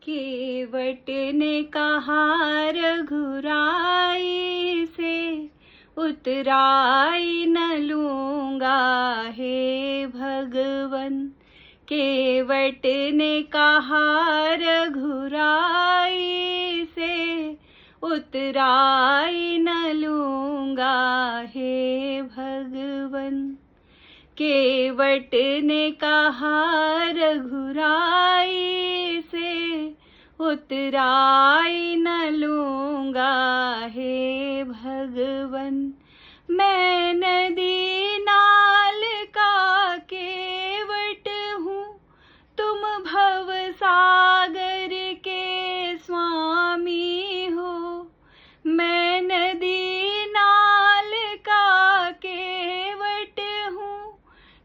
केवट ने कहा रघुराई से, उतराई न लूँगा हे भगवन। केवट ने कहा रघुराई से, उतराई न लूँगा हे भगवन। केवट ने कहा रघुराई से, उतराई न लूँगा हे भगवन। मैं नदी नाल का केवट हूँ, तुम भव सागर के स्वामी हो। मैं नदी नाल का केवट हूँ,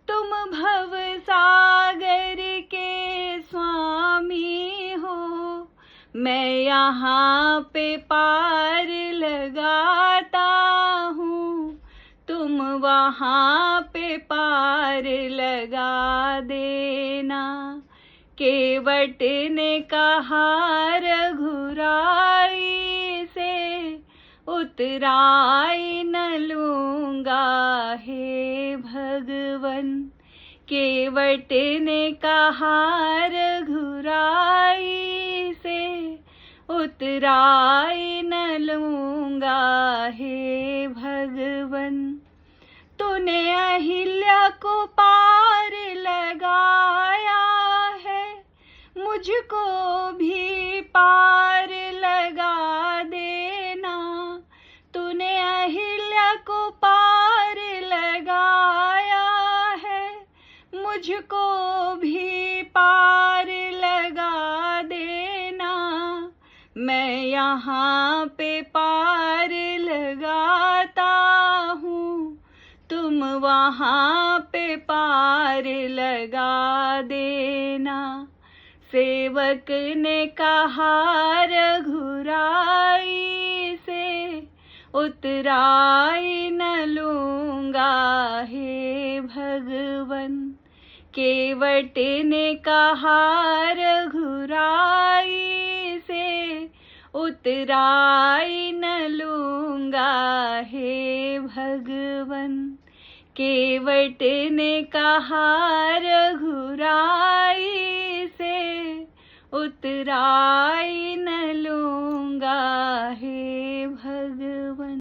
तुम भव सागर के स्वामी हो। मैं यहाँ पे पार लगाता हूँ, तुम वहाँ पे पार लगा देना। केवट ने कहा रघुराई से, उतराई न लूँगा हे भगवन। केवट ने कहा रघुराई से, उतराई न लूँगा हे भगवन। तूने अहिल्या को पार लगाया है, मुझको भी पार लगा देना। तूने अहिल्या को पार लगाया है, मुझको भी पार लगा देना। मैं यहाँ पे पार लगाता हूँ, तुम वहाँ पे पार लगा देना। सेवक ने कहा रघुराई से, उतराई न लूँगा हे भगवन। केवट ने कहा रघुराई से, उतराई न लूँगा हे भगवन। केवट ने कहा रघुराई से, उतराई न लूँगा हे भगवन।